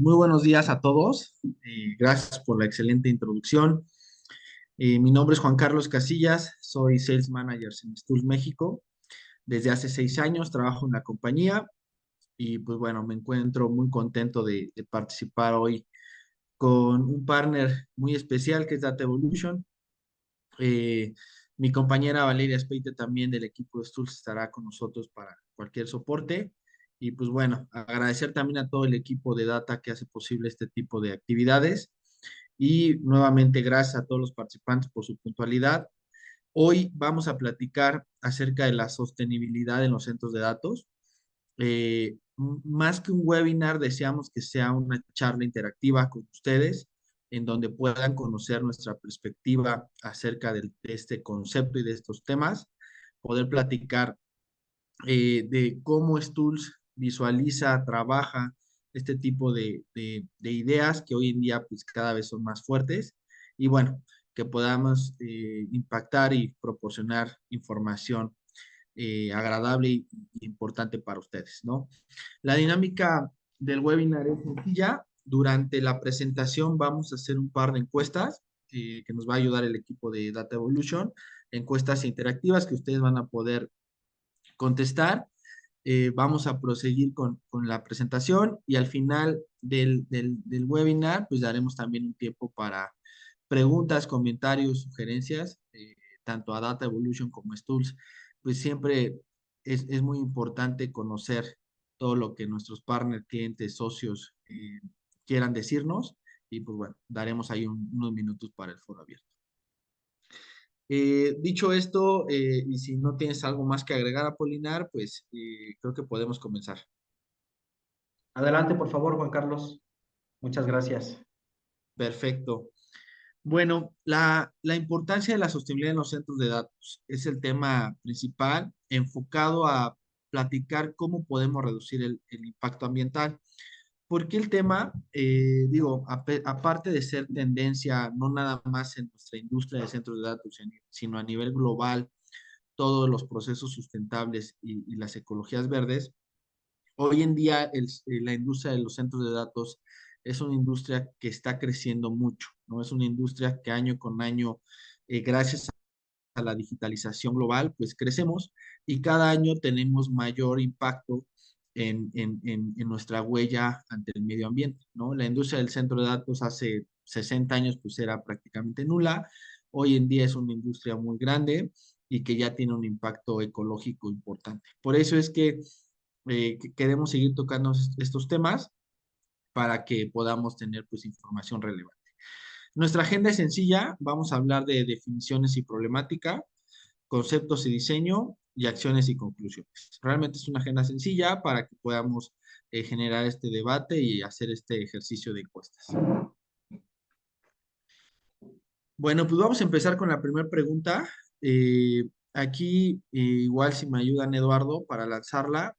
Muy buenos días a todos. Gracias por la excelente introducción. Mi nombre es Juan Carlos Casillas, soy Sales Manager en Stools México. Desde hace 6 años trabajo en la compañía y pues bueno, me encuentro muy contento de participar hoy con un partner muy especial que es Data Evolution. Eh, Mi compañera Valeria Speite también del equipo de Stools estará con nosotros para cualquier soporte. Y pues bueno, agradecer también a todo el equipo de Data que hace posible este tipo de actividades. Y nuevamente gracias a todos los participantes por su puntualidad. Hoy vamos a platicar acerca de la sostenibilidad en los centros de datos. Más que un webinar, deseamos que sea una charla interactiva con ustedes, en donde puedan conocer nuestra perspectiva acerca de este concepto y de estos temas, poder platicar de cómo Stools visualiza, trabaja este tipo de ideas que hoy en día pues cada vez son más fuertes y bueno, que podamos impactar y proporcionar información agradable y importante para ustedes, ¿no? La dinámica del webinar es sencilla. Durante la presentación vamos a hacer un par de encuestas que nos va a ayudar el equipo de Data Evolution, encuestas interactivas que ustedes van a poder contestar. Vamos a proseguir con la presentación y al final del webinar, pues daremos también un tiempo para preguntas, comentarios, sugerencias, tanto a Data Evolution como a Stools. Pues siempre es muy importante conocer todo lo que nuestros partners, clientes, socios quieran decirnos y pues bueno, daremos ahí unos minutos para el foro abierto. Dicho esto, y si no tienes algo más que agregar, Apolinar, pues creo que podemos comenzar. Adelante, por favor, Juan Carlos. Muchas gracias. Perfecto. Bueno, la importancia de la sostenibilidad en los centros de datos es el tema principal, enfocado a platicar cómo podemos reducir el impacto ambiental. Porque el tema, digo, aparte de ser tendencia, no nada más en nuestra industria de centros de datos, sino a nivel global, todos los procesos sustentables y las ecologías verdes. Hoy en día la industria de los centros de datos es una industria que está creciendo mucho, ¿no? Es una industria que año con año, gracias a la digitalización global, pues crecemos y cada año tenemos mayor impacto en nuestra huella ante el medio ambiente, ¿no? La industria del centro de datos hace 60 años pues era prácticamente nula, hoy en día es una industria muy grande y que ya tiene un impacto ecológico importante. Por eso es que queremos seguir tocando estos temas para que podamos tener pues información relevante. Nuestra agenda es sencilla, vamos a hablar de definiciones y problemática, conceptos y diseño y acciones y conclusiones. Realmente es una agenda sencilla para que podamos generar este debate y hacer este ejercicio de encuestas. Bueno, pues vamos a empezar con la primera pregunta. Aquí, igual si me ayudan, Eduardo, para lanzarla,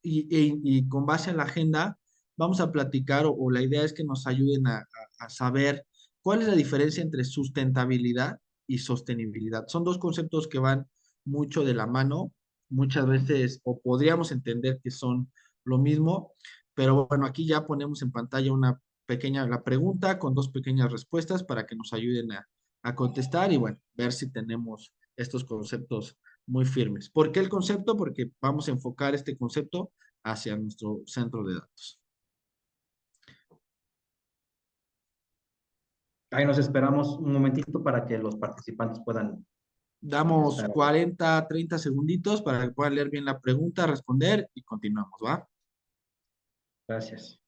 y con base a la agenda, vamos a platicar o la idea es que nos ayuden a saber cuál es la diferencia entre sustentabilidad y sostenibilidad. Son dos conceptos que van mucho de la mano, muchas veces o podríamos entender que son lo mismo, pero bueno, aquí ya ponemos en pantalla una pequeña la pregunta con dos pequeñas respuestas para que nos ayuden a contestar y bueno, ver si tenemos estos conceptos muy firmes. ¿Por qué el concepto? Porque vamos a enfocar este concepto hacia nuestro centro de datos. Ahí nos esperamos un momentito para que los participantes puedan Damos contestar. 40, 30 segunditos para que puedan leer bien la pregunta, responder y continuamos, ¿va? Gracias.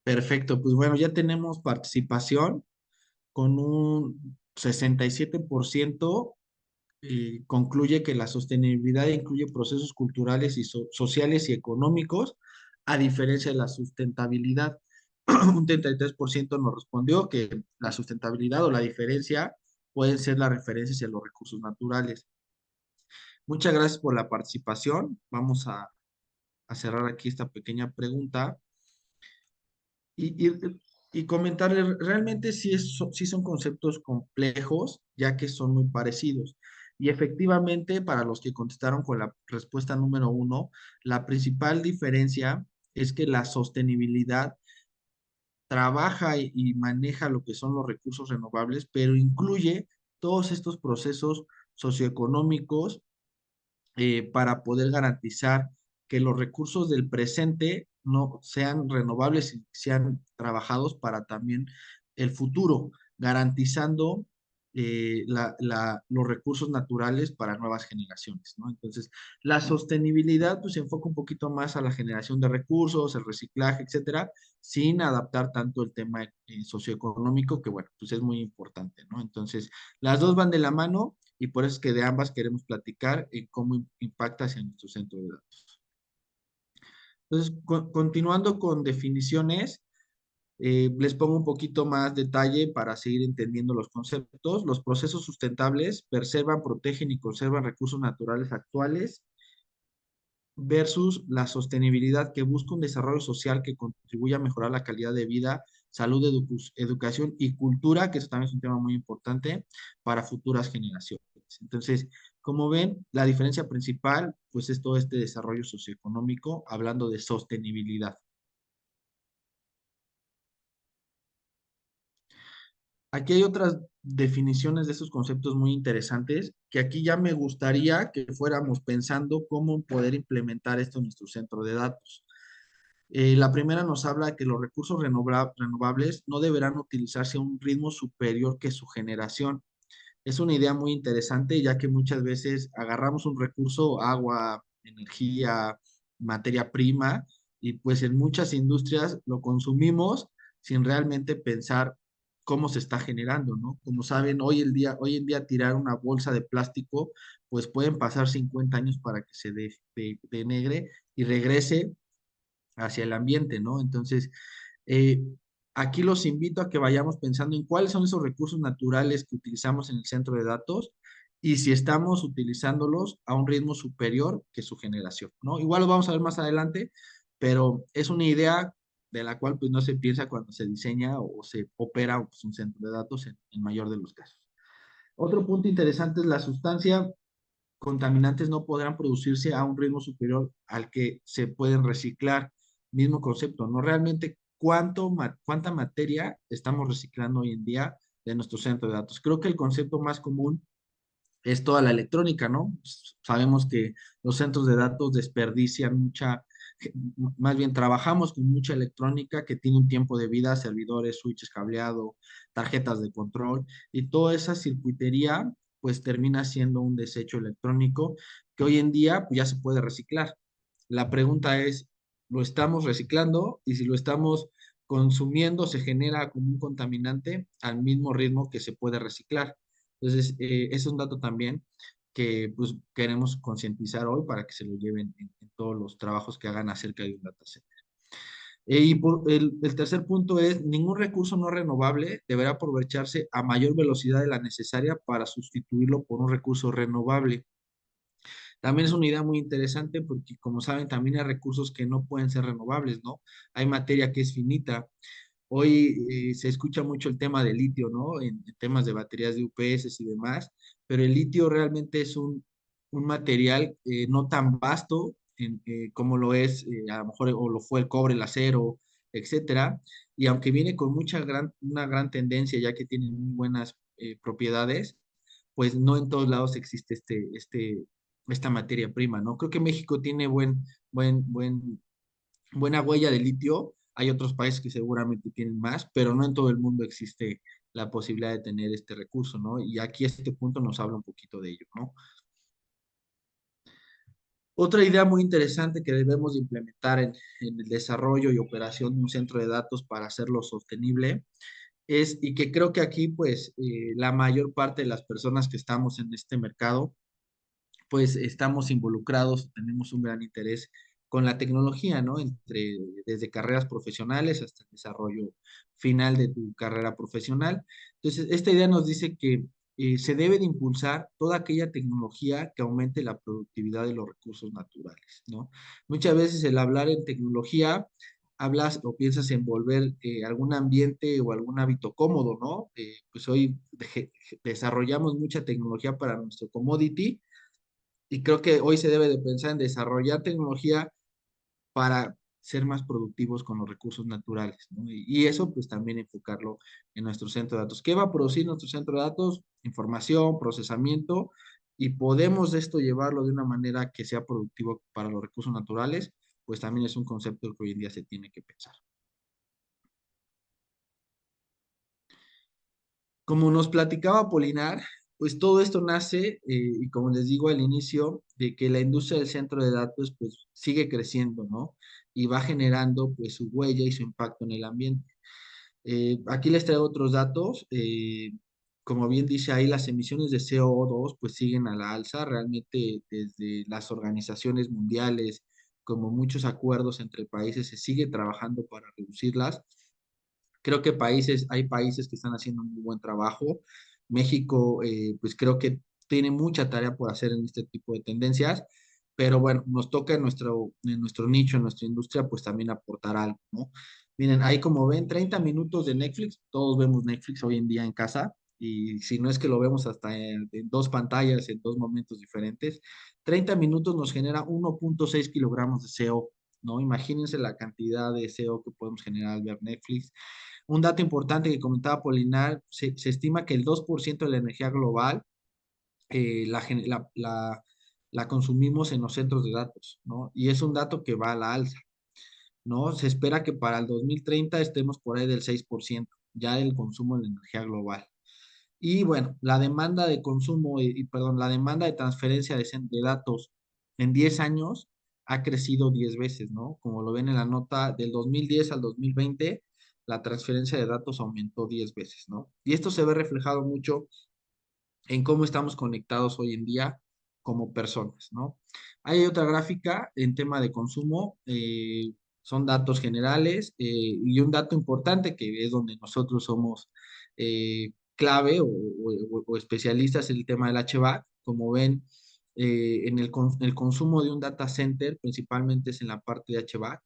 Perfecto, pues bueno, ya tenemos participación con un 67%. Concluye que la sostenibilidad incluye procesos culturales y sociales y económicos, a diferencia de la sustentabilidad. un 33% nos respondió que la sustentabilidad o la diferencia pueden ser las referencias en los recursos naturales. Muchas gracias por la participación. Vamos a cerrar aquí esta pequeña pregunta y, y, y comentarles, realmente sí son conceptos complejos, ya que son muy parecidos. Y efectivamente, para los que contestaron con la respuesta número uno, la principal diferencia es que la sostenibilidad trabaja y maneja lo que son los recursos renovables, pero incluye todos estos procesos socioeconómicos para poder garantizar que los recursos del presente no sean renovables y sean trabajados para también el futuro, garantizando los recursos naturales para nuevas generaciones, ¿no? Entonces, la sostenibilidad pues se enfoca un poquito más a la generación de recursos, el reciclaje, etcétera, sin adaptar tanto el tema socioeconómico, que bueno, pues es muy importante, ¿no? Entonces, las dos van de la mano y por eso es que de ambas queremos platicar en cómo impacta hacia nuestro centro de datos. Entonces, continuando con definiciones, les pongo un poquito más detalle para seguir entendiendo los conceptos. Los procesos sustentables preservan, protegen y conservan recursos naturales actuales versus la sostenibilidad que busca un desarrollo social que contribuya a mejorar la calidad de vida, salud, educación y cultura, que eso también es un tema muy importante para futuras generaciones. Entonces, como ven, la diferencia principal, pues es todo este desarrollo socioeconómico, hablando de sostenibilidad. Aquí hay otras definiciones de estos conceptos muy interesantes, que aquí ya me gustaría que fuéramos pensando cómo poder implementar esto en nuestro centro de datos. La primera nos habla de que los recursos renovables no deberán utilizarse a un ritmo superior que su generación. Es una idea muy interesante, ya que muchas veces agarramos un recurso, agua, energía, materia prima, y pues en muchas industrias lo consumimos sin realmente pensar cómo se está generando, ¿no? Como saben, hoy en día tirar una bolsa de plástico, pues pueden pasar 50 años para que se denegre y regrese hacia el ambiente, ¿no? Entonces, eh, aquí los invito a que vayamos pensando en cuáles son esos recursos naturales que utilizamos en el centro de datos y si estamos utilizándolos a un ritmo superior que su generación, ¿no? Igual lo vamos a ver más adelante, pero es una idea de la cual pues no se piensa cuando se diseña o se opera pues, un centro de datos en mayor de los casos. Otro punto interesante es la sustancia contaminantes no podrán producirse a un ritmo superior al que se pueden reciclar. Mismo concepto, ¿no? Realmente, ¿cuánta materia estamos reciclando hoy en día de nuestro centro de datos? Creo que el concepto más común es toda la electrónica, ¿no? Sabemos que los centros de datos desperdician más bien trabajamos con mucha electrónica que tiene un tiempo de vida, servidores, switches, cableado, tarjetas de control, y toda esa circuitería pues termina siendo un desecho electrónico que hoy en día pues, ya se puede reciclar. La pregunta es, ¿lo estamos reciclando? Y si lo estamos consumiendo, se genera como un contaminante al mismo ritmo que se puede reciclar. Entonces, ese es un dato también que pues, queremos concientizar hoy para que se lo lleven en todos los trabajos que hagan acerca de un dataset. El tercer punto es, ningún recurso no renovable deberá aprovecharse a mayor velocidad de la necesaria para sustituirlo por un recurso renovable. También es una idea muy interesante porque, como saben, también hay recursos que no pueden ser renovables, ¿no? Hay materia que es finita. Hoy se escucha mucho el tema del litio, ¿no? En temas de baterías de UPS y demás, pero el litio realmente es un material no tan vasto como lo es, a lo mejor, o lo fue el cobre, el acero, etcétera. Y aunque viene con una gran tendencia, ya que tiene muy buenas propiedades, pues no en todos lados existe esta materia prima, ¿no? Creo que México tiene buena huella de litio. Hay otros países que seguramente tienen más, pero no en todo el mundo existe la posibilidad de tener este recurso, ¿no? Y aquí este punto nos habla un poquito de ello, ¿no? Otra idea muy interesante que debemos de implementar en el desarrollo y operación de un centro de datos para hacerlo sostenible es, y que creo que aquí, pues, la mayor parte de las personas que estamos en este mercado, pues, estamos involucrados, tenemos un gran interés con la tecnología, ¿no? Desde carreras profesionales hasta el desarrollo final de tu carrera profesional. Entonces, esta idea nos dice que se debe de impulsar toda aquella tecnología que aumente la productividad de los recursos naturales, ¿no? Muchas veces el hablar en tecnología, hablas o piensas en volver algún ambiente o algún hábito cómodo, ¿no? Pues hoy desarrollamos mucha tecnología para nuestro commodity y creo que hoy se debe de pensar en desarrollar tecnología para ser más productivos con los recursos naturales, ¿no? Y eso pues también enfocarlo en nuestro centro de datos. ¿Qué va a producir nuestro centro de datos? Información, procesamiento, y podemos esto llevarlo de una manera que sea productivo para los recursos naturales, pues también es un concepto que hoy en día se tiene que pensar. Como nos platicaba Polinar, pues todo esto nace, y como les digo al inicio, de que la industria del centro de datos pues sigue creciendo, ¿no? Y va generando pues su huella y su impacto en el ambiente. Aquí les traigo otros datos. Como bien dice ahí, las emisiones de CO2 pues siguen a la alza. Realmente desde las organizaciones mundiales, como muchos acuerdos entre países, se sigue trabajando para reducirlas. Creo que hay países que están haciendo un muy buen trabajo. México, pues creo que tiene mucha tarea por hacer en este tipo de tendencias, pero bueno, nos toca en nuestro nicho, en nuestra industria, pues también aportar algo, ¿no? Miren, ahí como ven, 30 minutos de Netflix, todos vemos Netflix hoy en día en casa, y si no es que lo vemos hasta en dos pantallas, en dos momentos diferentes, 30 minutos nos genera 1.6 kilogramos de CO, ¿no? Imagínense la cantidad de CO que podemos generar al ver Netflix. Un dato importante que comentaba Polinar, se estima que el 2% de la energía global la consumimos en los centros de datos, ¿no? Y es un dato que va a la alza, ¿no? Se espera que para el 2030 estemos por ahí del 6% ya del consumo de energía global. Y bueno, la demanda de consumo, perdón, la demanda de transferencia de datos en 10 años ha crecido 10 veces, ¿no? Como lo ven en la nota, del 2010 al 2020, la transferencia de datos aumentó 10 veces, ¿no? Y esto se ve reflejado mucho en cómo estamos conectados hoy en día como personas, ¿no? Hay otra gráfica en tema de consumo, son datos generales, y un dato importante que es donde nosotros somos clave o especialistas en el tema del HVAC. Como ven, el consumo de un data center principalmente es en la parte de HVAC,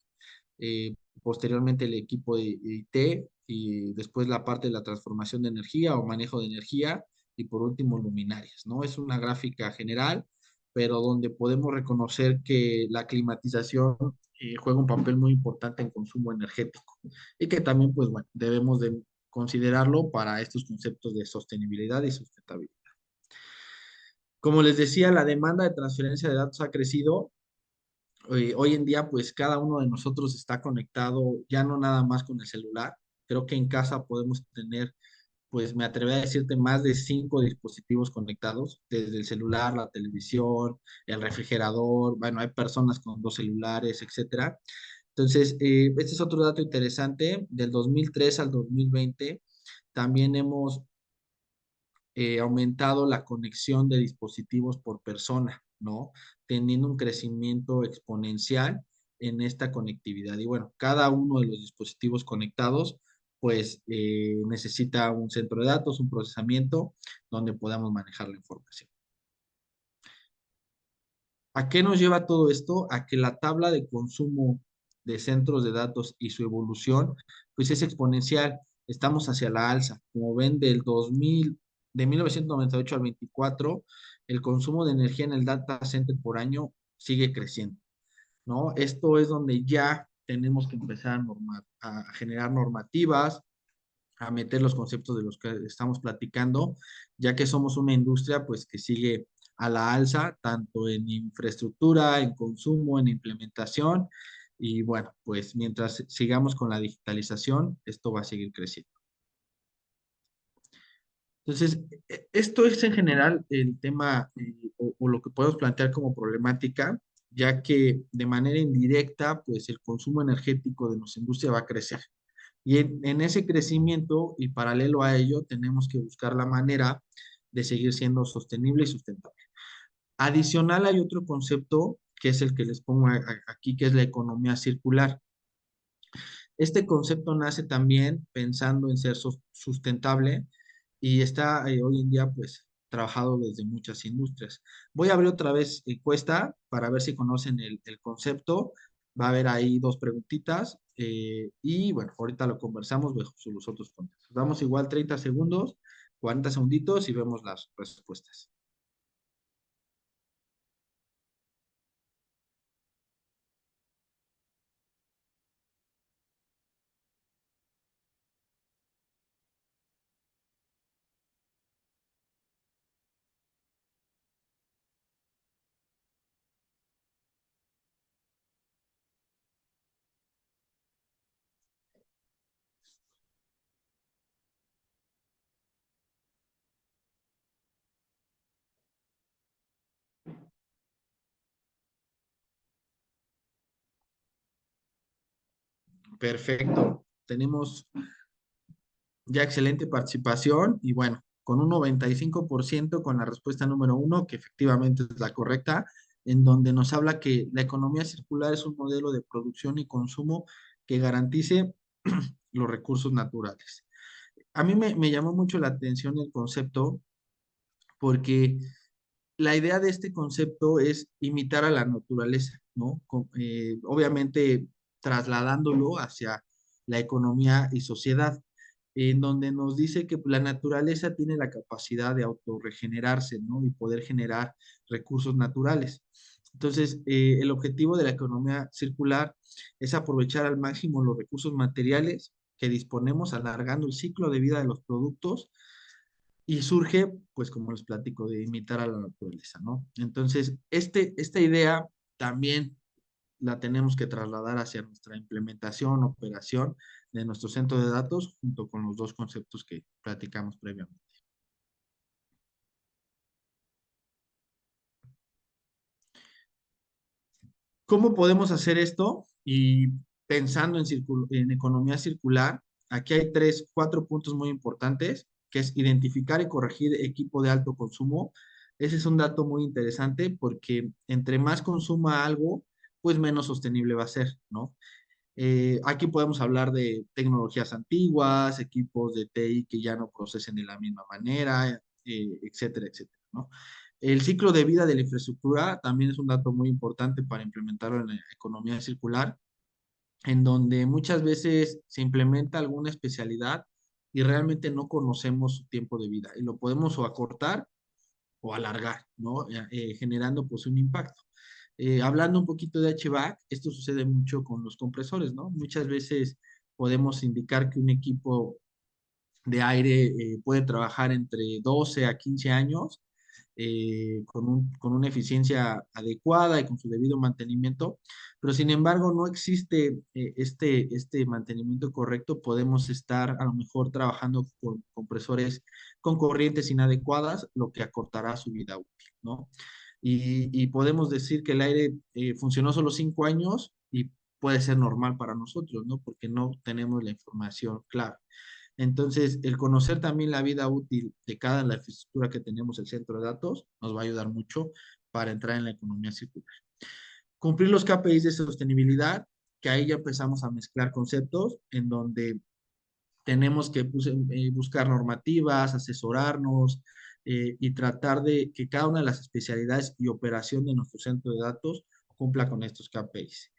posteriormente el equipo de IT y después la parte de la transformación de energía o manejo de energía y por último luminarias, ¿no? Es una gráfica general, pero donde podemos reconocer que la climatización juega un papel muy importante en consumo energético y que también, pues bueno, debemos de considerarlo para estos conceptos de sostenibilidad y sustentabilidad. Como les decía, la demanda de transferencia de datos ha crecido. Hoy en día, pues cada uno de nosotros está conectado ya no nada más con el celular. Creo que en casa podemos tener, pues me atrevería a decirte, más de 5 dispositivos conectados, desde el celular, la televisión, el refrigerador. Bueno, hay personas con 2 celulares, etcétera. Entonces, este es otro dato interesante. Del 2003 al 2020, también hemos aumentado la conexión de dispositivos por persona, ¿no? Teniendo un crecimiento exponencial en esta conectividad. Y bueno, cada uno de los dispositivos conectados, pues necesita un centro de datos, un procesamiento donde podamos manejar la información. ¿A qué nos lleva todo esto? A que la tabla de consumo de centros de datos y su evolución, pues es exponencial. Estamos hacia la alza. Como ven, de 1998 al 24, el consumo de energía en el data center por año sigue creciendo, ¿no? Esto es donde ya tenemos que empezar a generar normativas, a meter los conceptos de los que estamos platicando, ya que somos una industria pues que sigue a la alza, tanto en infraestructura, en consumo, en implementación, y bueno, pues mientras sigamos con la digitalización, esto va a seguir creciendo. Entonces, esto es en general el tema o lo que podemos plantear como problemática, ya que de manera indirecta, pues el consumo energético de nuestra industria va a crecer. Y en ese crecimiento y paralelo a ello, tenemos que buscar la manera de seguir siendo sostenible y sustentable. Adicional, hay otro concepto que es el que les pongo aquí, que es la economía circular. Este concepto nace también pensando en ser sustentable y está hoy en día pues trabajado desde muchas industrias. Voy a abrir otra vez encuesta para ver si conocen el concepto. Va a haber ahí dos preguntitas y bueno, ahorita lo conversamos bajo los otros contextos. Damos igual 30 segundos, 40 segunditos y vemos las respuestas. Perfecto. Tenemos ya excelente participación y bueno, con un 95% con la respuesta número uno, que efectivamente es la correcta, en donde nos habla que la economía circular es un modelo de producción y consumo que garantice los recursos naturales. A mí me llamó mucho la atención el concepto porque la idea de este concepto es imitar a la naturaleza, ¿no? Obviamente trasladándolo hacia la economía y sociedad, en donde nos dice que la naturaleza tiene la capacidad de autorregenerarse, ¿no? Y poder generar recursos naturales. Entonces, el objetivo de la economía circular es aprovechar al máximo los recursos materiales que disponemos, alargando el ciclo de vida de los productos y surge, pues como les platico, de imitar a la naturaleza, ¿no? Entonces, esta idea también la tenemos que trasladar hacia nuestra implementación, operación de nuestro centro de datos, junto con los dos conceptos que platicamos previamente. ¿Cómo podemos hacer esto? Y pensando en economía circular, aquí hay cuatro puntos muy importantes, que es identificar y corregir equipo de alto consumo. Ese es un dato muy interesante porque entre más consuma algo, pues menos sostenible va a ser, ¿no? Aquí podemos hablar de tecnologías antiguas, equipos de TI que ya no procesen de la misma manera, etcétera, etcétera, ¿no? El ciclo de vida de la infraestructura también es un dato muy importante para implementarlo en la economía circular, en donde muchas veces se implementa alguna especialidad y realmente no conocemos su tiempo de vida y lo podemos o acortar o alargar, ¿no? Generando pues un impacto. Hablando un poquito de HVAC, esto sucede mucho con los compresores, ¿no? Muchas veces podemos indicar que un equipo de aire puede trabajar entre 12 a 15 años con una eficiencia adecuada y con su debido mantenimiento, pero sin embargo no existe este mantenimiento correcto. Podemos estar a lo mejor trabajando con compresores con corrientes inadecuadas, lo que acortará su vida útil, ¿no? Y podemos decir que el aire funcionó solo 5 años y puede ser normal para nosotros, ¿no? Porque no tenemos la información clara. Entonces, el conocer también la vida útil de cada la infraestructura que tenemos el centro de datos nos va a ayudar mucho para entrar en la economía circular. Cumplir los KPIs de sostenibilidad, que ahí ya empezamos a mezclar conceptos en donde tenemos que buscar normativas, asesorarnos y tratar de que cada una de las especialidades y operación de nuestro centro de datos cumpla con estos KPIs.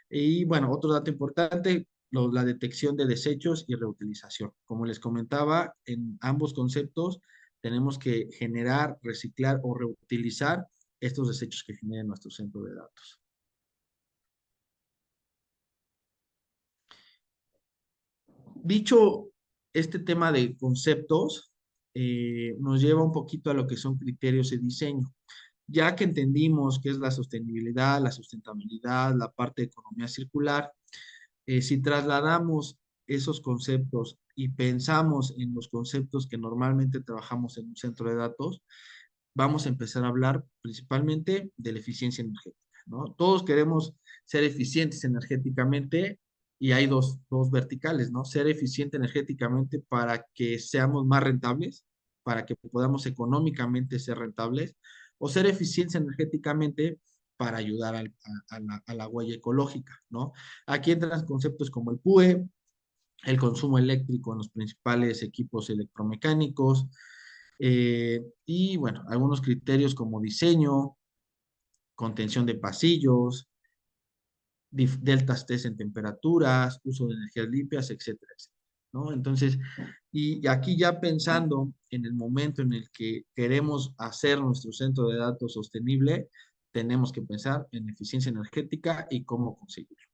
Y bueno, otro dato importante, la detección de desechos y reutilización. Como les comentaba, en ambos conceptos tenemos que generar, reciclar o reutilizar estos desechos que genera nuestro centro de datos. Dicho este tema de conceptos, nos lleva un poquito a lo que son criterios de diseño. Ya que entendimos qué es la sostenibilidad, la sustentabilidad, la parte de economía circular, si trasladamos esos conceptos y pensamos en los conceptos que normalmente trabajamos en un centro de datos, vamos a empezar a hablar principalmente de la eficiencia energética, ¿no? Todos queremos ser eficientes energéticamente y hay dos verticales, ¿no? Ser eficiente energéticamente para que seamos más rentables, para que podamos económicamente ser rentables, o ser eficientes energéticamente para ayudar a la huella ecológica, ¿no? Aquí entran conceptos como el PUE, el consumo eléctrico en los principales equipos electromecánicos, y bueno, algunos criterios como diseño, contención de pasillos, deltas T en temperaturas, uso de energías limpias, etcétera, etcétera, ¿no? Entonces, y aquí ya pensando en el momento en el que queremos hacer nuestro centro de datos sostenible, tenemos que pensar en eficiencia energética y cómo conseguirlo.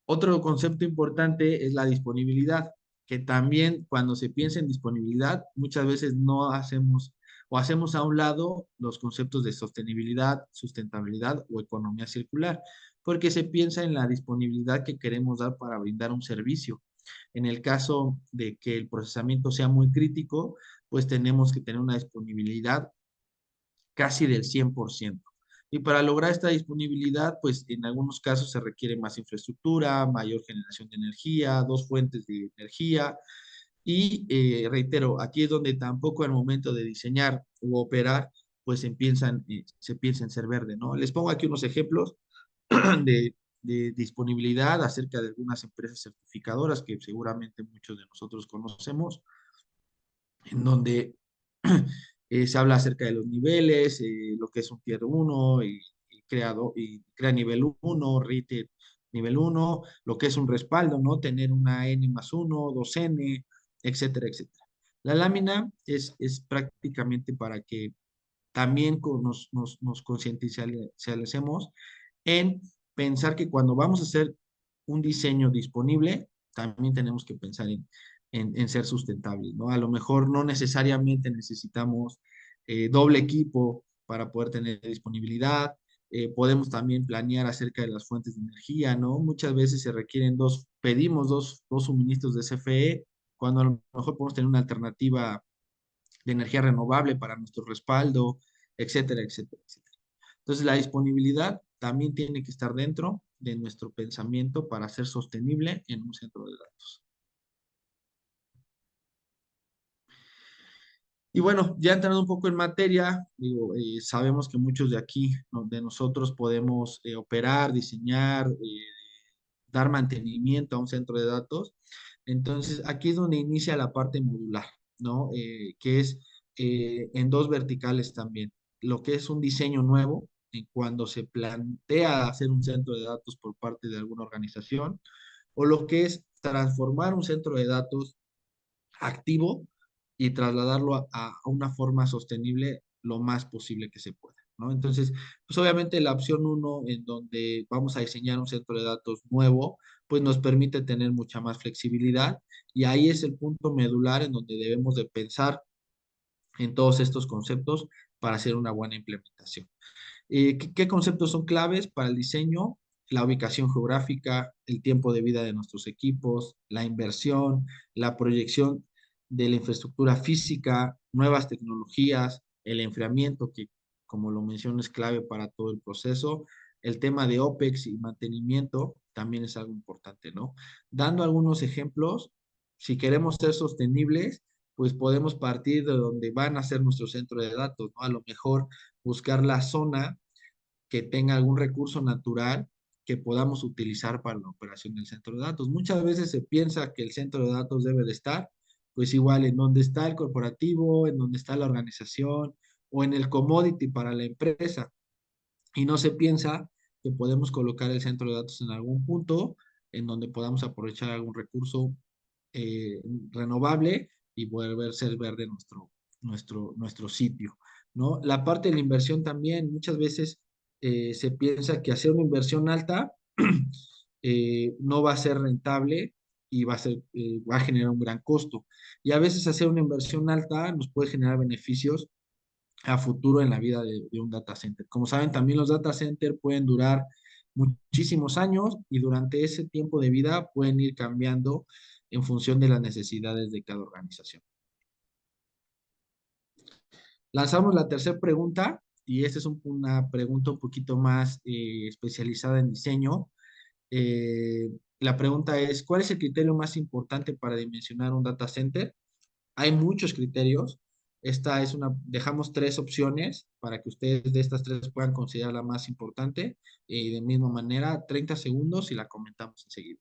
Otro concepto importante es la disponibilidad, que también cuando se piensa en disponibilidad, muchas veces no hacemos o hacemos a un lado los conceptos de sostenibilidad, sustentabilidad o economía circular, porque se piensa en la disponibilidad que queremos dar para brindar un servicio. En el caso de que el procesamiento sea muy crítico, pues tenemos que tener una disponibilidad casi del 100%. Y para lograr esta disponibilidad, pues en algunos casos se requiere más infraestructura, mayor generación de energía, dos fuentes de energía. Y reitero, aquí es donde tampoco al momento de diseñar u operar, pues se piensa en ser verde, ¿no? Les pongo aquí unos ejemplos de disponibilidad acerca de algunas empresas certificadoras que seguramente muchos de nosotros conocemos, en donde se habla acerca de los niveles, lo que es un tier 1 y crea nivel 1, retail nivel 1, lo que es un respaldo, ¿no? Tener una N+1, 2N, etcétera, etcétera. La lámina es prácticamente para que también nos concienticemos en pensar que cuando vamos a hacer un diseño disponible, también tenemos que pensar en ser sustentables, ¿no? A lo mejor no necesariamente necesitamos doble equipo para poder tener disponibilidad. Podemos también planear acerca de las fuentes de energía, ¿no? Muchas veces se requieren pedimos dos suministros de CFE, cuando a lo mejor podemos tener una alternativa de energía renovable para nuestro respaldo, etcétera, etcétera, etcétera. Entonces, la disponibilidad también tiene que estar dentro de nuestro pensamiento para ser sostenible en un centro de datos. Y bueno, ya entrando un poco en materia, digo, sabemos que muchos de aquí, ¿no?, de nosotros podemos operar, diseñar, dar mantenimiento a un centro de datos. Entonces, aquí es donde inicia la parte modular, ¿no? Que es en dos verticales también. Lo que es un diseño nuevo, en cuando se plantea hacer un centro de datos por parte de alguna organización, o lo que es transformar un centro de datos activo y trasladarlo a una forma sostenible lo más posible que se pueda, ¿no? Entonces, pues obviamente la opción uno, en donde vamos a diseñar un centro de datos nuevo, pues nos permite tener mucha más flexibilidad y ahí es el punto medular en donde debemos de pensar en todos estos conceptos para hacer una buena implementación. ¿Qué conceptos son claves para el diseño? La ubicación geográfica, el tiempo de vida de nuestros equipos, la inversión, la proyección de la infraestructura física, nuevas tecnologías, el enfriamiento, que como lo menciono es clave para todo el proceso, el tema de OPEX y mantenimiento también es algo importante, ¿no? Dando algunos ejemplos, si queremos ser sostenibles, pues podemos partir de donde van a ser nuestro centro de datos, ¿no? A lo mejor buscar la zona que tenga algún recurso natural que podamos utilizar para la operación del centro de datos. Muchas veces se piensa que el centro de datos debe de estar, pues igual en donde está el corporativo, en donde está la organización o en el commodity para la empresa. Y no se piensa que podemos colocar el centro de datos en algún punto en donde podamos aprovechar algún recurso eh, renovable y volver a ser verde nuestro sitio, ¿no? La parte de la inversión también, muchas veces se piensa que hacer una inversión alta no va a ser rentable y va a generar un gran costo. Y a veces hacer una inversión alta nos puede generar beneficios a futuro en la vida de un data center. Como saben, también los data centers pueden durar muchísimos años y durante ese tiempo de vida pueden ir cambiando en función de las necesidades de cada organización. Lanzamos la tercera pregunta y esta es una pregunta un poquito más especializada en diseño. La pregunta es, ¿cuál es el criterio más importante para dimensionar un data center? Hay muchos criterios, Esta es dejamos tres opciones para que ustedes de estas tres puedan considerar la más importante y de misma manera 30 segundos y la comentamos enseguida.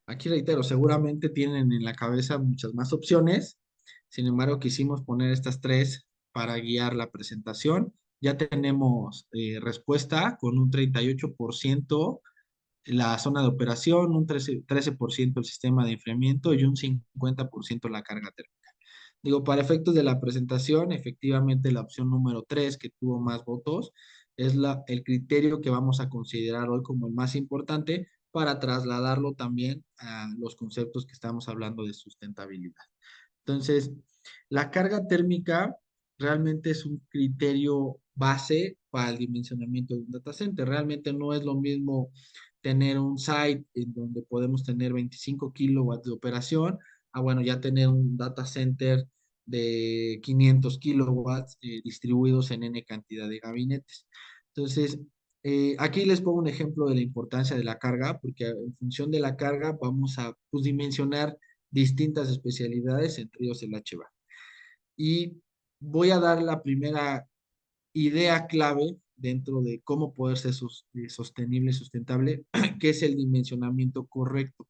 Aquí reitero, seguramente tienen en la cabeza muchas más opciones, sin embargo quisimos poner estas tres para guiar la presentación. Ya tenemos respuesta con un 38% la zona de operación, un 13% el sistema de enfriamiento y un 50% la carga térmica. Digo, para efectos de la presentación, efectivamente la opción número 3 que tuvo más votos es el criterio que vamos a considerar hoy como el más importante para trasladarlo también a los conceptos que estamos hablando de sustentabilidad. Entonces, la carga térmica realmente es un criterio base para el dimensionamiento de un data center. Realmente no es lo mismo tener un site en donde podemos tener 25 kilowatts de operación, a bueno, ya tener un data center de 500 kilowatts distribuidos en N cantidad de gabinetes. Entonces, aquí les pongo un ejemplo de la importancia de la carga, porque en función de la carga vamos a pues, dimensionar distintas especialidades, entre ellos el HVAC. Y voy a dar la primera idea clave dentro de cómo poder ser sostenible y sustentable, que es el dimensionamiento correcto.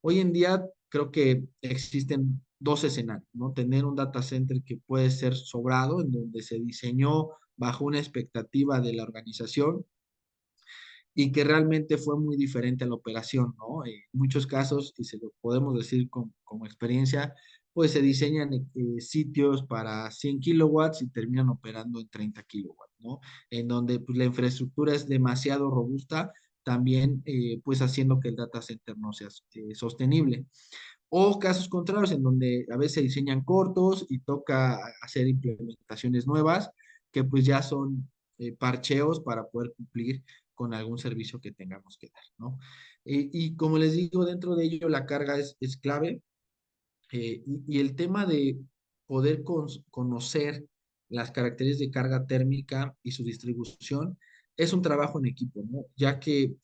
Hoy en día creo que existen dos escenarios, ¿no? Tener un data center que puede ser sobrado, en donde se diseñó bajo una expectativa de la organización y que realmente fue muy diferente a la operación, ¿no? En muchos casos, y se lo podemos decir como experiencia, pues se diseñan sitios para 100 kilowatts y terminan operando en 30 kilowatts, ¿no? En donde pues, la infraestructura es demasiado robusta, también pues haciendo que el data center no sea sostenible. O casos contrarios en donde a veces se diseñan cortos y toca hacer implementaciones nuevas que pues ya son parcheos para poder cumplir con algún servicio que tengamos que dar, ¿no? Y como les digo, dentro de ello la carga es clave y el tema de poder conocer las características de carga térmica y su distribución es un trabajo en equipo, ¿no? Ya que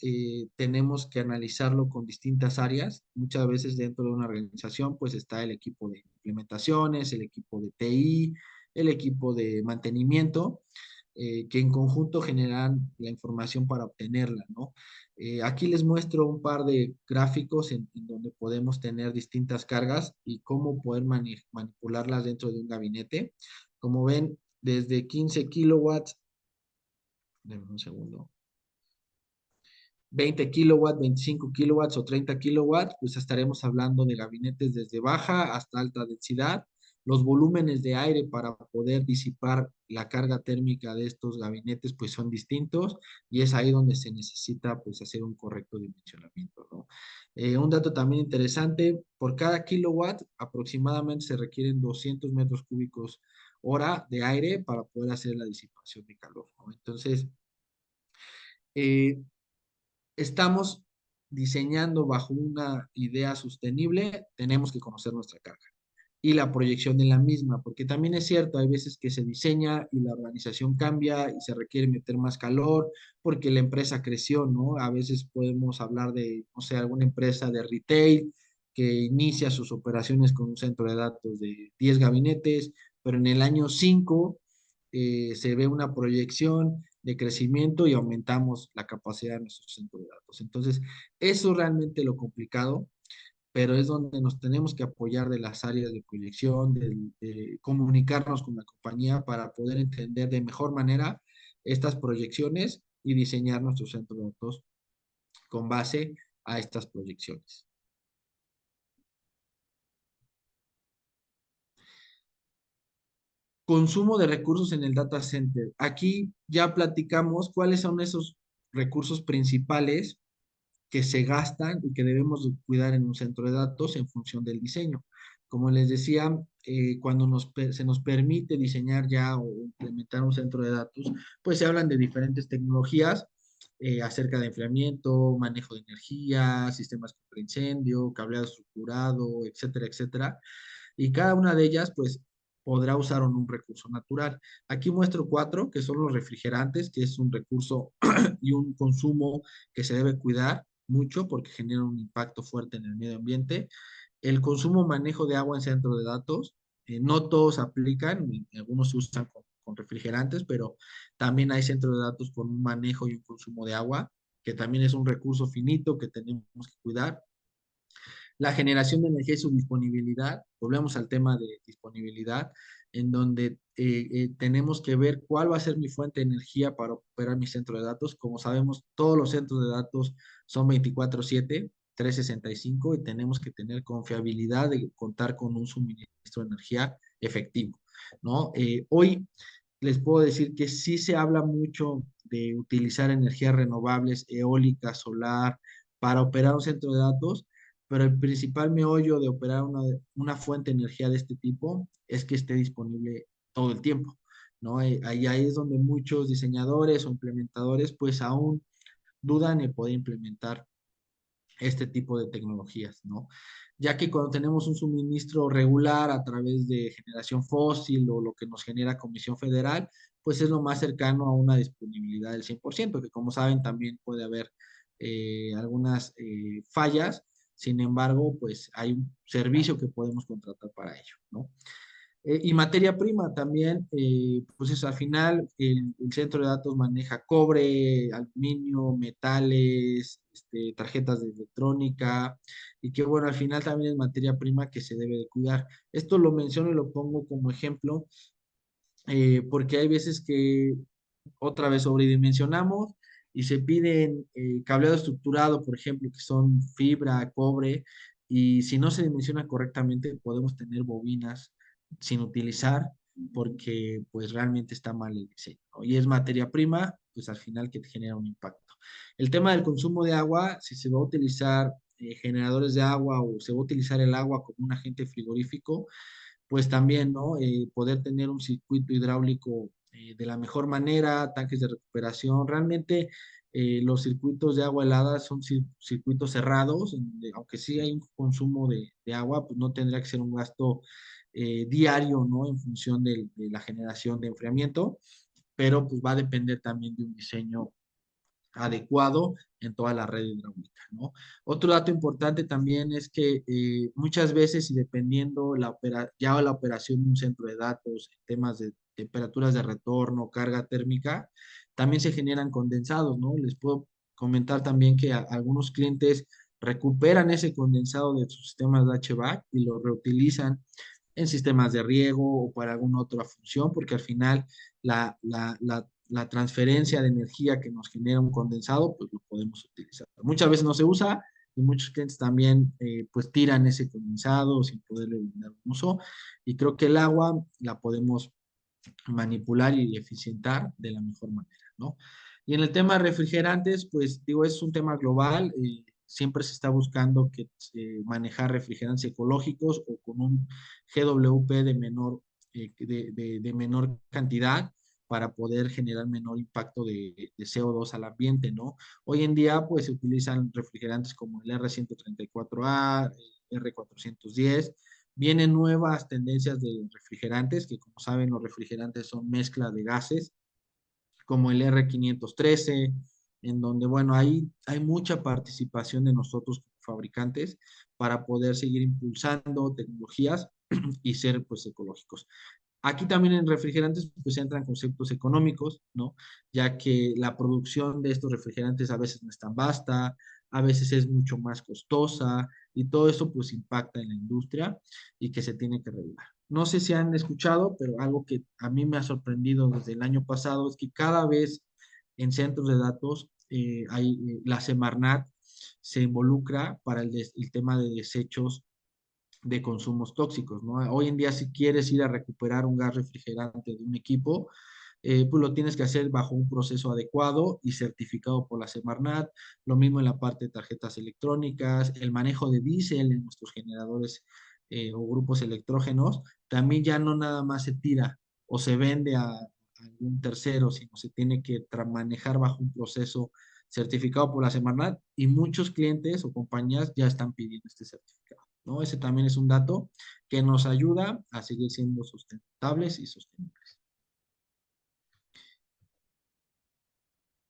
tenemos que analizarlo con distintas áreas. Muchas veces dentro de una organización, pues está el equipo de implementaciones, el equipo de TI, el equipo de mantenimiento, que en conjunto generan la información para obtenerla, ¿no? Aquí les muestro un par de gráficos en donde podemos tener distintas cargas y cómo poder manipularlas dentro de un gabinete. Como ven, desde 15 kilowatts, denme un segundo, 20 kilowatts, 25 kilowatts o 30 kilowatts, pues estaremos hablando de gabinetes desde baja hasta alta densidad. Los volúmenes de aire para poder disipar la carga térmica de estos gabinetes pues son distintos y es ahí donde se necesita pues hacer un correcto dimensionamiento, ¿no? Un dato también interesante, por cada kilowatt aproximadamente se requieren 200 metros cúbicos hora de aire para poder hacer la disipación de calor, ¿no? Entonces, eh, estamos diseñando bajo una idea sostenible, tenemos que conocer nuestra carga y la proyección de la misma, porque también es cierto, hay veces que se diseña y la organización cambia y se requiere meter más calor porque la empresa creció, ¿no? A veces podemos hablar de, no sé, alguna empresa de retail que inicia sus operaciones con un centro de datos de 10 gabinetes, pero en el año 5 se ve una proyección de crecimiento y aumentamos la capacidad de nuestro centro de datos. Entonces, eso es realmente lo complicado, pero es donde nos tenemos que apoyar de las áreas de proyección, de comunicarnos con la compañía para poder entender de mejor manera estas proyecciones y diseñar nuestro centro de datos con base a estas proyecciones. Consumo de recursos en el data center. Aquí ya platicamos cuáles son esos recursos principales que se gastan y que debemos de cuidar en un centro de datos en función del diseño. Como les decía, cuando se nos permite diseñar ya o implementar un centro de datos, pues se hablan de diferentes tecnologías acerca de enfriamiento, manejo de energía, sistemas contra incendio, cableado estructurado, etcétera, etcétera. Y cada una de ellas, pues, podrá usar o no un recurso natural. Aquí muestro cuatro, que son los refrigerantes, que es un recurso y un consumo que se debe cuidar mucho porque genera un impacto fuerte en el medio ambiente. El consumo manejo de agua en centro de datos, no todos aplican, algunos se usan con refrigerantes, pero también hay centros de datos con un manejo y un consumo de agua, que también es un recurso finito que tenemos que cuidar. La generación de energía y su disponibilidad, volvemos al tema de disponibilidad, en donde tenemos que ver cuál va a ser mi fuente de energía para operar mi centro de datos. Como sabemos, todos los centros de datos son 24/7, 365 y tenemos que tener confiabilidad de contar con un suministro de energía efectivo, ¿no? Hoy les puedo decir que sí se habla mucho de utilizar energías renovables, eólica, solar, para operar un centro de datos, pero el principal meollo de operar una fuente de energía de este tipo es que esté disponible todo el tiempo, ¿no? Ahí es donde muchos diseñadores o implementadores pues aún dudan en poder implementar este tipo de tecnologías, ¿no? Ya que cuando tenemos un suministro regular a través de generación fósil o lo que nos genera Comisión Federal, pues es lo más cercano a una disponibilidad del 100%, que como saben también puede haber algunas fallas, sin embargo, pues hay un servicio que podemos contratar para ello, ¿no? Y materia prima también, pues es al final el centro de datos maneja cobre, aluminio, metales, tarjetas de electrónica, y que bueno, al final también es materia prima que se debe de cuidar. Esto lo menciono y lo pongo como ejemplo, porque hay veces que otra vez sobredimensionamos y se piden cableado estructurado, por ejemplo, que son fibra, cobre, y si no se dimensiona correctamente, podemos tener bobinas sin utilizar porque pues realmente está mal el diseño, ¿no? Y es materia prima, pues al final que te genera un impacto. El tema del consumo de agua, si se va a utilizar generadores de agua o se va a utilizar el agua como un agente frigorífico, pues también, ¿no? Poder tener un circuito hidráulico de la mejor manera, tanques de recuperación. Realmente los circuitos de agua helada son circuitos cerrados, aunque sí hay un consumo de agua, pues no tendría que ser un gasto diario, ¿no? En función de la generación de enfriamiento, pero pues va a depender también de un diseño adecuado en toda la red hidráulica, ¿no? Otro dato importante también es que muchas veces, y dependiendo ya la operación de un centro de datos, temas de temperaturas de retorno, carga térmica, también se generan condensados, ¿no? Les puedo comentar también que algunos clientes recuperan ese condensado de sus sistemas de HVAC y lo reutilizan en sistemas de riego o para alguna otra función, porque al final la transferencia de energía que nos genera un condensado, pues lo podemos utilizar. Muchas veces no se usa y muchos clientes también pues tiran ese condensado sin poderle brindar un uso. Y creo que el agua la podemos manipular y eficientar de la mejor manera, ¿no? Y en el tema de refrigerantes, pues digo, es un tema global, siempre se está buscando que manejar refrigerantes ecológicos o con un GWP de menor cantidad para poder generar menor impacto de CO2 al ambiente, ¿no? Hoy en día, pues se utilizan refrigerantes como el R134A, R410. Vienen nuevas tendencias de refrigerantes, que como saben los refrigerantes son mezcla de gases, como el R513, en donde, bueno, ahí hay mucha participación de nosotros como fabricantes para poder seguir impulsando tecnologías y ser pues ecológicos. Aquí también en refrigerantes pues entran conceptos económicos, ¿no? Ya que la producción de estos refrigerantes a veces no es tan vasta, a veces es mucho más costosa y todo eso pues impacta en la industria y que se tiene que regular. No sé si han escuchado, pero algo que a mí me ha sorprendido desde el año pasado es que cada vez en centros de datos la Semarnat se involucra para el tema de desechos de consumos tóxicos, ¿no? Hoy en día, si quieres ir a recuperar un gas refrigerante de un equipo, pues lo tienes que hacer bajo un proceso adecuado y certificado por la Semarnat. Lo mismo en la parte de tarjetas electrónicas, el manejo de diésel en nuestros generadores o grupos electrógenos, también ya no nada más se tira o se vende a algún tercero, sino se tiene que manejar bajo un proceso certificado por la Semarnat y muchos clientes o compañías ya están pidiendo este certificado, ¿no? Ese también es un dato que nos ayuda a seguir siendo sustentables y sostenibles.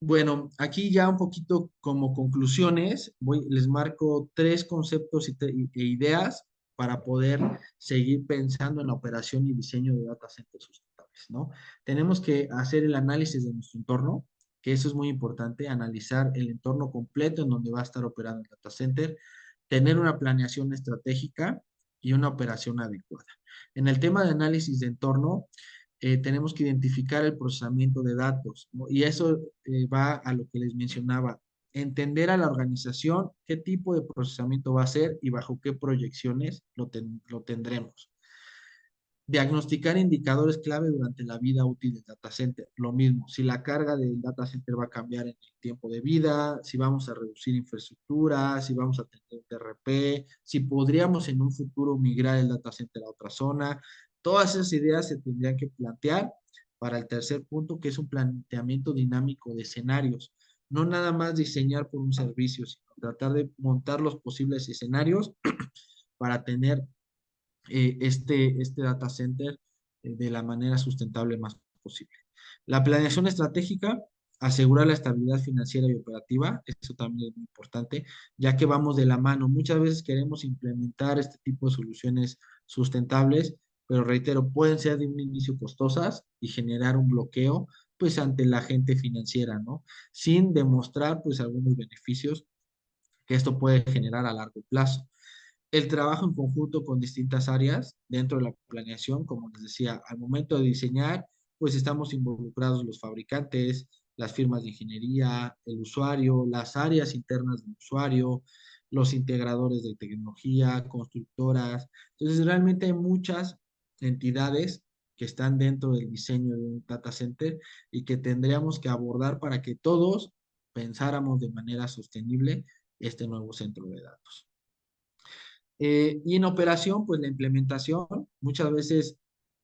Bueno, aquí ya un poquito como conclusiones, les marco tres conceptos e ideas para poder seguir pensando en la operación y diseño de data centers sustentables, ¿no? Tenemos que hacer el análisis de nuestro entorno, que eso es muy importante, analizar el entorno completo en donde va a estar operando el data center, tener una planeación estratégica y una operación adecuada. En el tema de análisis de entorno, tenemos que identificar el procesamiento de datos, ¿no? Y eso va a lo que les mencionaba, entender a la organización qué tipo de procesamiento va a ser y bajo qué proyecciones lo tendremos. Diagnosticar indicadores clave durante la vida útil del data center. Lo mismo, si la carga del data center va a cambiar en el tiempo de vida, si vamos a reducir infraestructura, si vamos a tener un TRP, si podríamos en un futuro migrar el data center a otra zona. Todas esas ideas se tendrían que plantear para el tercer punto, que es un planteamiento dinámico de escenarios. No nada más diseñar por un servicio, sino tratar de montar los posibles escenarios para tener este data center de la manera sustentable más posible. La planeación estratégica, asegurar la estabilidad financiera y operativa, eso también es muy importante, ya que vamos de la mano. Muchas veces queremos implementar este tipo de soluciones sustentables, pero reitero, pueden ser de un inicio costosas y generar un bloqueo, pues, ante la gente financiera, ¿no? Sin demostrar, pues, algunos beneficios que esto puede generar a largo plazo. El trabajo en conjunto con distintas áreas dentro de la planeación, como les decía, al momento de diseñar, pues estamos involucrados los fabricantes, las firmas de ingeniería, el usuario, las áreas internas del usuario, los integradores de tecnología, constructoras. Entonces, realmente hay muchas entidades que están dentro del diseño de un data center y que tendríamos que abordar para que todos pensáramos de manera sostenible este nuevo centro de datos. Y en operación, pues la implementación, muchas veces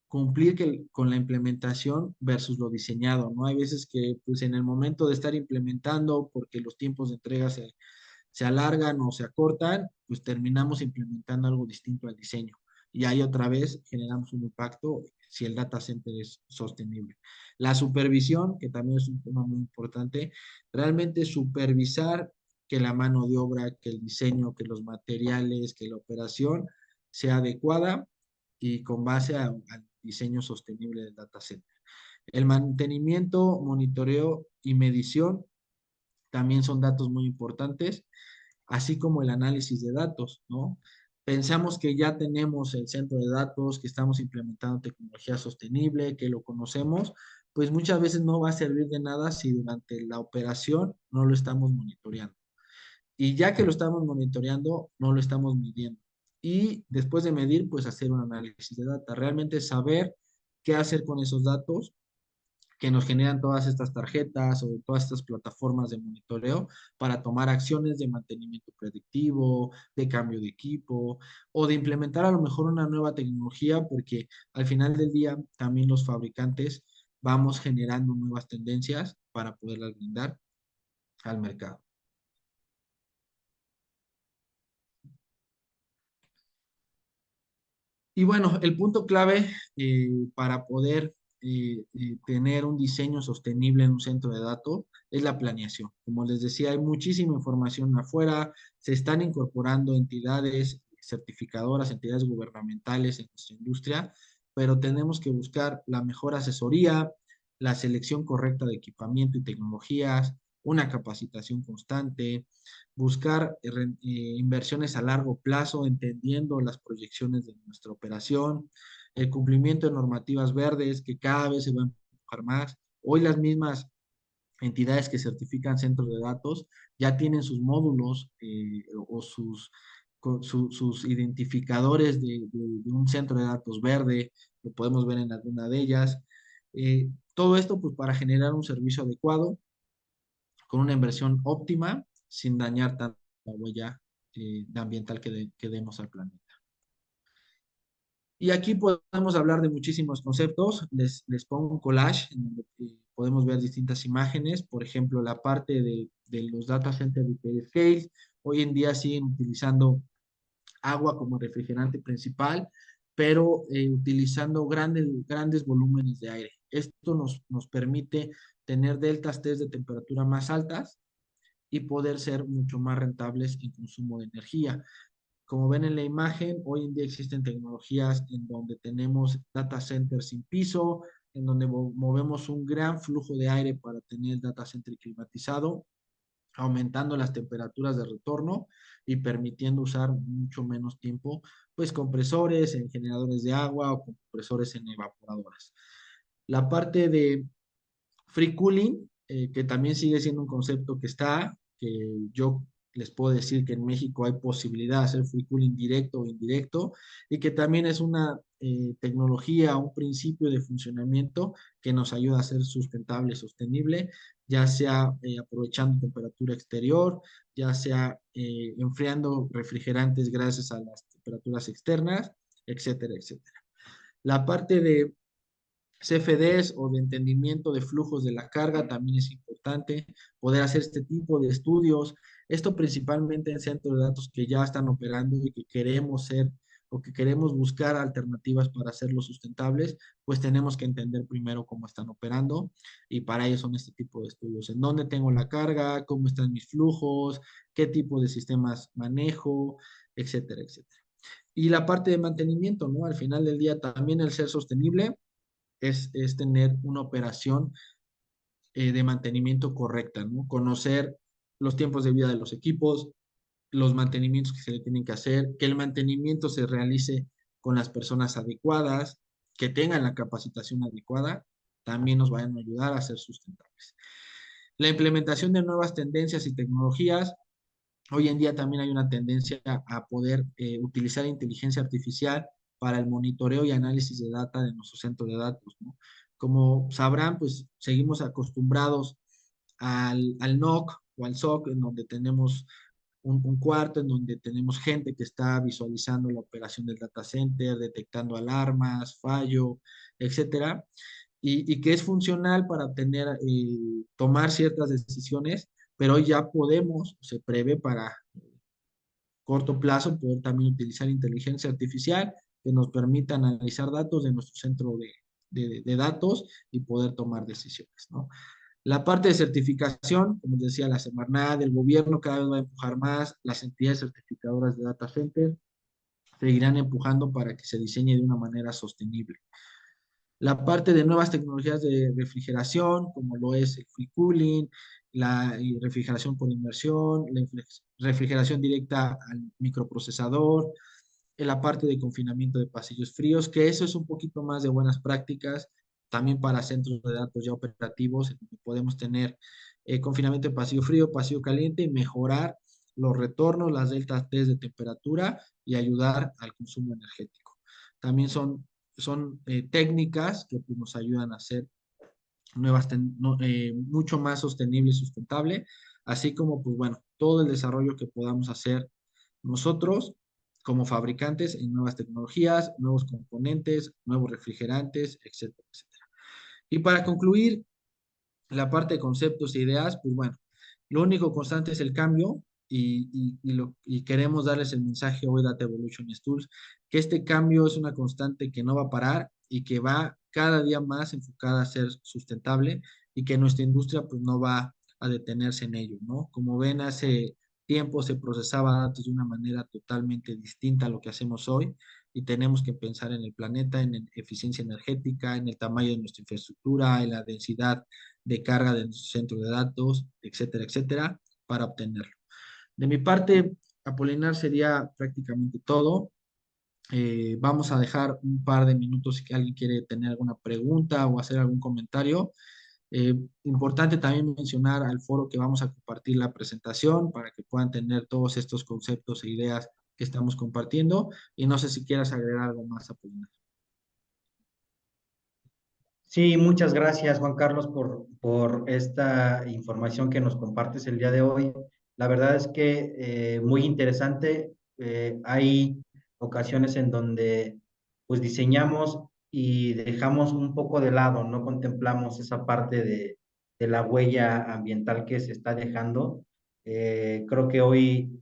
cumplir con la implementación versus lo diseñado, ¿no? Hay veces que, pues en el momento de estar implementando, porque los tiempos de entrega se alargan o se acortan, pues terminamos implementando algo distinto al diseño. Y ahí otra vez generamos un impacto si el data center es sostenible. La supervisión, que también es un tema muy importante, realmente supervisar que la mano de obra, que el diseño, que los materiales, que la operación sea adecuada y con base al diseño sostenible del data center. El mantenimiento, monitoreo y medición también son datos muy importantes, así como el análisis de datos, ¿no? Pensamos que ya tenemos el centro de datos, que estamos implementando tecnología sostenible, que lo conocemos, pues muchas veces no va a servir de nada si durante la operación no lo estamos monitoreando. Y ya que lo estamos monitoreando, no lo estamos midiendo. Y después de medir, pues hacer un análisis de data, realmente saber qué hacer con esos datos que nos generan todas estas tarjetas o todas estas plataformas de monitoreo para tomar acciones de mantenimiento predictivo, de cambio de equipo o de implementar a lo mejor una nueva tecnología, porque al final del día también los fabricantes vamos generando nuevas tendencias para poderlas brindar al mercado. Y bueno, el punto clave para poder tener un diseño sostenible en un centro de datos es la planeación. Como les decía, hay muchísima información afuera, se están incorporando entidades certificadoras, entidades gubernamentales en nuestra industria, pero tenemos que buscar la mejor asesoría, la selección correcta de equipamiento y tecnologías, una capacitación constante, buscar inversiones a largo plazo, entendiendo las proyecciones de nuestra operación, el cumplimiento de normativas verdes, que cada vez se va a empujar más. Hoy las mismas entidades que certifican centros de datos ya tienen sus módulos o sus identificadores de un centro de datos verde, lo podemos ver en alguna de ellas. Todo esto pues para generar un servicio adecuado, con una inversión óptima, sin dañar tanto la huella ambiental que demos al planeta. Y aquí podemos hablar de muchísimos conceptos. Les pongo un collage en donde podemos ver distintas imágenes. Por ejemplo, la parte de los data centers de utility-scale. Hoy en día siguen utilizando agua como refrigerante principal, pero utilizando grandes volúmenes de aire. Esto nos permite tener deltas T de temperatura más altas y poder ser mucho más rentables en consumo de energía. Como ven en la imagen, hoy en día existen tecnologías en donde tenemos data centers sin piso, en donde movemos un gran flujo de aire para tener el data center climatizado, aumentando las temperaturas de retorno y permitiendo usar mucho menos tiempo, pues compresores en generadores de agua o compresores en evaporadoras. La parte de free cooling, que también sigue siendo un concepto que yo les puedo decir que en México hay posibilidad de hacer free cooling directo o indirecto, y que también es una tecnología, un principio de funcionamiento que nos ayuda a ser sustentable y sostenible, ya sea aprovechando temperatura exterior, ya sea enfriando refrigerantes gracias a las temperaturas externas, etcétera, etcétera. La parte de CFDs o de entendimiento de flujos de la carga también es importante poder hacer este tipo de estudios. Esto principalmente en centros de datos que ya están operando y que queremos ser o que queremos buscar alternativas para hacerlos sustentables, pues tenemos que entender primero cómo están operando y para ello son este tipo de estudios. ¿En dónde tengo la carga? ¿Cómo están mis flujos? ¿Qué tipo de sistemas manejo? Etcétera, etcétera. Y la parte de mantenimiento, ¿no? Al final del día también el ser sostenible es tener una operación de mantenimiento correcta, ¿no? Conocer los tiempos de vida de los equipos, los mantenimientos que se le tienen que hacer, que el mantenimiento se realice con las personas adecuadas, que tengan la capacitación adecuada, también nos vayan a ayudar a ser sustentables. La implementación de nuevas tendencias y tecnologías. Hoy en día también hay una tendencia a poder utilizar inteligencia artificial para el monitoreo y análisis de data de nuestro centro de datos, ¿no? Como sabrán, pues seguimos acostumbrados al NOC o al SOC, en donde tenemos un cuarto, en donde tenemos gente que está visualizando la operación del data center, detectando alarmas, fallo, etcétera, y que es funcional para tomar ciertas decisiones, pero hoy ya podemos, se prevé para corto plazo, poder también utilizar inteligencia artificial que nos permita analizar datos de nuestro centro de datos y poder tomar decisiones, ¿no? La parte de certificación, como decía, la Semarnat, el gobierno cada vez va a empujar más, las entidades certificadoras de data center seguirán empujando para que se diseñe de una manera sostenible. La parte de nuevas tecnologías de refrigeración, como lo es el free cooling, la refrigeración por inmersión, la refrigeración directa al microprocesador, en la parte de confinamiento de pasillos fríos, que eso es un poquito más de buenas prácticas, también para centros de datos ya operativos, en donde podemos tener confinamiento de pasillo frío, pasillo caliente y mejorar los retornos, las deltas T de temperatura y ayudar al consumo energético. También son técnicas que pues, nos ayudan a hacer mucho más sostenible y sustentable, así como, pues bueno, todo el desarrollo que podamos hacer nosotros como fabricantes en nuevas tecnologías, nuevos componentes, nuevos refrigerantes, etcétera, etcétera. Y para concluir la parte de conceptos e ideas, pues bueno, lo único constante es el cambio y queremos darles el mensaje hoy de Data Evolution Tools, que este cambio es una constante que no va a parar y que va cada día más enfocada a ser sustentable y que nuestra industria pues no va a detenerse en ello, ¿no? Como ven, hace tiempo se procesaba datos de una manera totalmente distinta a lo que hacemos hoy y tenemos que pensar en el planeta, en eficiencia energética, en el tamaño de nuestra infraestructura, en la densidad de carga de nuestro centro de datos, etcétera, etcétera, para obtenerlo. De mi parte, Apolinar, sería prácticamente todo. Vamos a dejar un par de minutos si alguien quiere tener alguna pregunta o hacer algún comentario. Importante también mencionar al foro que vamos a compartir la presentación para que puedan tener todos estos conceptos e ideas que estamos compartiendo. Y no sé si quieras agregar algo más, Apolinar. Sí, muchas gracias, Juan Carlos, por esta información que nos compartes el día de hoy. La verdad es que muy interesante. Hay ocasiones en donde pues diseñamos y dejamos un poco de lado, no contemplamos esa parte de la huella ambiental que se está dejando. Creo que hoy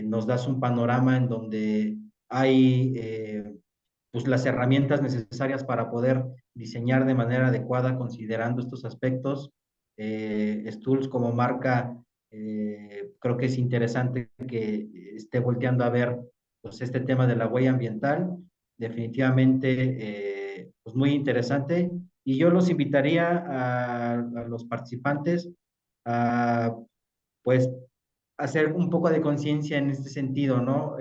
nos das un panorama en donde hay pues las herramientas necesarias para poder diseñar de manera adecuada considerando estos aspectos. Stools como marca, creo que es interesante que esté volteando a ver pues, este tema de la huella ambiental. Definitivamente, pues muy interesante. Y yo los invitaría a los participantes a pues hacer un poco de conciencia en este sentido, ¿no?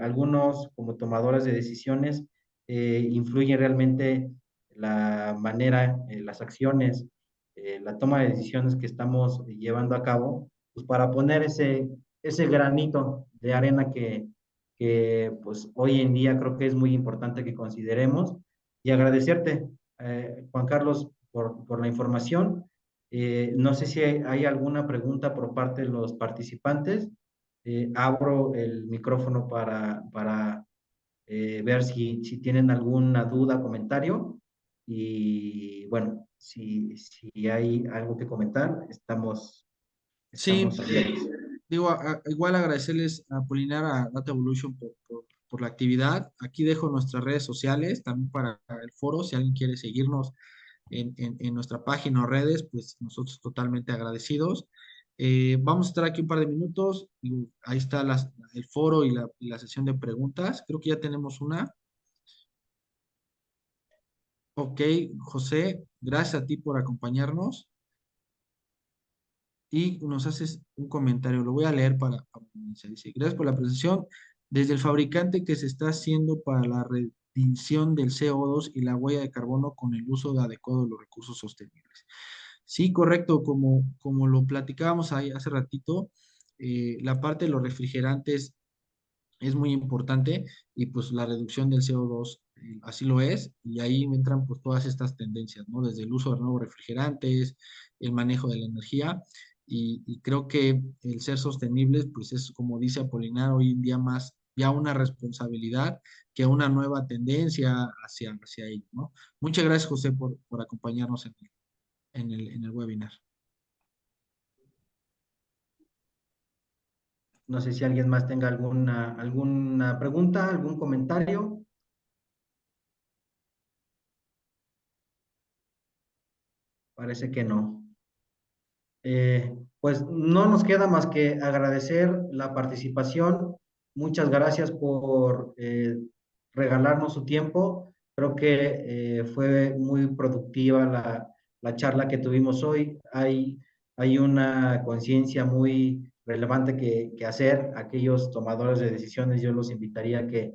Algunos como tomadores de decisiones influyen realmente la manera, las acciones, la toma de decisiones que estamos llevando a cabo, pues para poner ese granito de arena que pues hoy en día creo que es muy importante que consideremos y agradecerte, Juan Carlos, por la información. No sé si hay alguna pregunta por parte de los participantes. Abro el micrófono para ver si tienen alguna duda, comentario. Y bueno, si hay algo que comentar, Sí, estamos abiertos. digo, igual agradecerles a Polinar, a Data Evolution por la actividad. Aquí dejo nuestras redes sociales también para el foro, si alguien quiere seguirnos en nuestra página o redes, pues nosotros totalmente agradecidos. Vamos a estar aquí un par de minutos. Digo, ahí está el foro y la sesión de preguntas. Creo que ya tenemos una. Ok, José, gracias a ti por acompañarnos y nos haces un comentario. Lo voy a leer para iniciar. Dice, gracias por la presentación. Desde el fabricante que se está haciendo para la reducción del CO2 y la huella de carbono con el uso adecuado de los recursos sostenibles. Sí, correcto, como lo platicábamos ahí hace ratito, la parte de los refrigerantes es muy importante y pues la reducción del CO2 así lo es y ahí entran pues todas estas tendencias, ¿no? Desde el uso de nuevos refrigerantes, el manejo de la energía y creo que el ser sostenibles pues es como dice Apolinar hoy en día más ya una responsabilidad que una nueva tendencia hacia ello, ¿no? Muchas gracias José por acompañarnos en el webinar. No sé si alguien más tenga alguna pregunta, algún comentario. Parece que no. Pues no nos queda más que agradecer la participación. Muchas gracias por regalarnos su tiempo. Creo que fue muy productiva la charla que tuvimos hoy. Hay una conciencia muy relevante que hacer. Aquellos tomadores de decisiones, yo los invitaría a que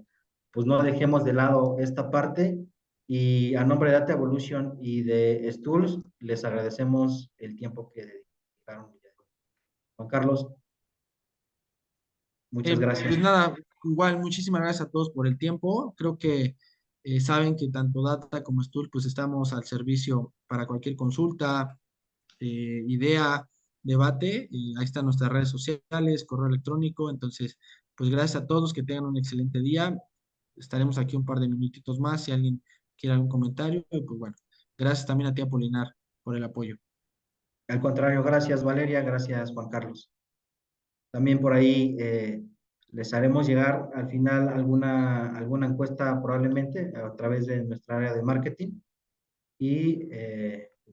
pues no dejemos de lado esta parte. Y a nombre de Data Evolution y de Stools, les agradecemos el tiempo que dedicaron. Juan Carlos, muchas gracias. Pues nada, igual muchísimas gracias a todos por el tiempo. Creo que saben que tanto Data como Stool pues estamos al servicio para cualquier consulta, idea, debate. Ahí están nuestras redes sociales, correo electrónico. Entonces, pues gracias a todos, que tengan un excelente día. Estaremos aquí un par de minutitos más si alguien quiere algún comentario. Y pues bueno, gracias también a ti, Apolinar, por el apoyo. Al contrario, gracias Valeria, gracias Juan Carlos. También por ahí les haremos llegar al final alguna encuesta probablemente a través de nuestra área de marketing y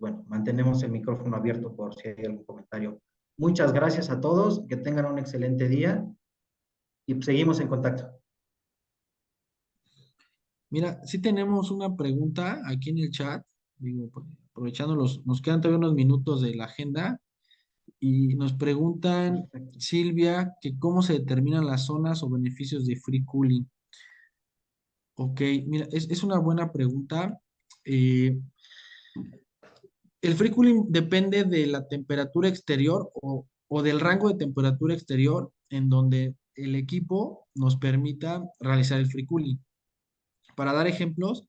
bueno, mantenemos el micrófono abierto por si hay algún comentario. Muchas gracias a todos, que tengan un excelente día y seguimos en contacto. Mira, sí tenemos una pregunta aquí en el chat, digo, pues, aprovechando nos quedan todavía unos minutos de la agenda y nos preguntan, Perfecto. Silvia, que cómo se determinan las zonas o beneficios de free cooling. Ok, mira, es una buena pregunta. Eh, el free cooling depende de la temperatura exterior o del rango de temperatura exterior en donde el equipo nos permita realizar el free cooling. Para dar ejemplos,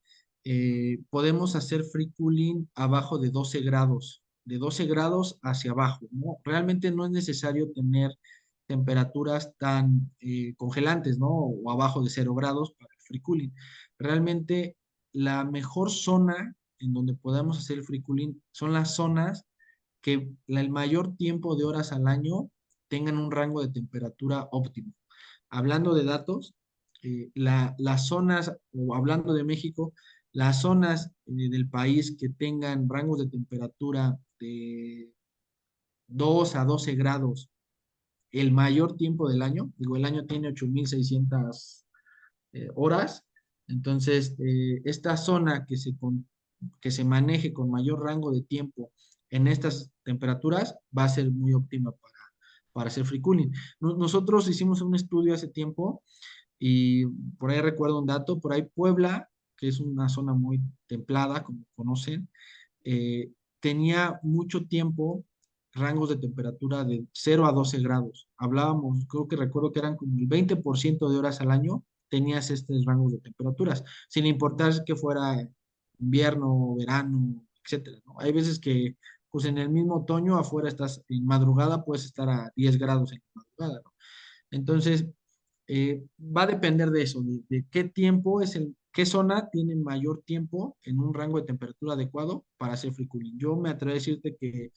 podemos hacer free cooling abajo de 12 grados hacia abajo, ¿no? Realmente no es necesario tener temperaturas tan congelantes, ¿no? O abajo de 0 grados para el free cooling. Realmente la mejor zona en donde podemos hacer el free cooling son las zonas que el mayor tiempo de horas al año tengan un rango de temperatura óptimo. Hablando de datos, las zonas, o hablando de México, las zonas del país que tengan rangos de temperatura de 2 a 12 grados el mayor tiempo del año, digo, el año tiene 8.600 horas, entonces esta zona que se maneje con mayor rango de tiempo en estas temperaturas va a ser muy óptima para hacer free cooling. Nosotros hicimos un estudio hace tiempo y por ahí recuerdo un dato, por ahí Puebla, que es una zona muy templada, como conocen, eh, tenía mucho tiempo rangos de temperatura de 0 a 12 grados. Hablábamos, creo que recuerdo que eran como el 20% de horas al año tenías estos rangos de temperaturas, sin importar que fuera invierno, verano, etcétera, ¿no? Hay veces que, pues en el mismo otoño, afuera estás en madrugada, puedes estar a 10 grados en la madrugada, ¿no? Entonces, va a depender de eso, de qué tiempo qué zona tiene mayor tiempo en un rango de temperatura adecuado para hacer free cooling. Yo me atrevo a decirte que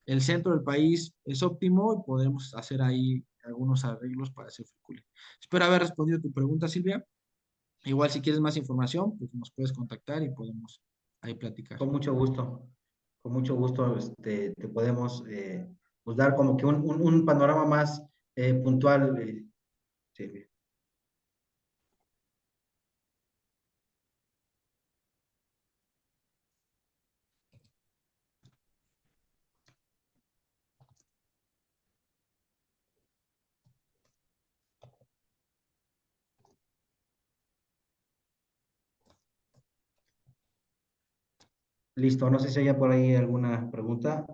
el centro del país es óptimo y podemos hacer ahí algunos arreglos para hacer free cooling. Espero haber respondido tu pregunta, Silvia. Igual si quieres más información, pues nos puedes contactar y podemos ahí platicar. Con mucho gusto, te podemos pues dar como que un panorama más puntual. Sí. Listo, no sé si hay por ahí alguna pregunta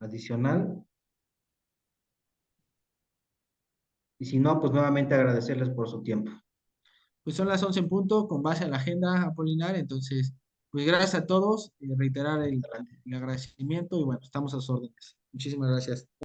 adicional. Y si no, pues nuevamente agradecerles por su tiempo. Pues son las 11 en punto, con base a la agenda Apolinar, entonces, pues gracias a todos, reiterar el agradecimiento y bueno, estamos a sus órdenes. Muchísimas gracias.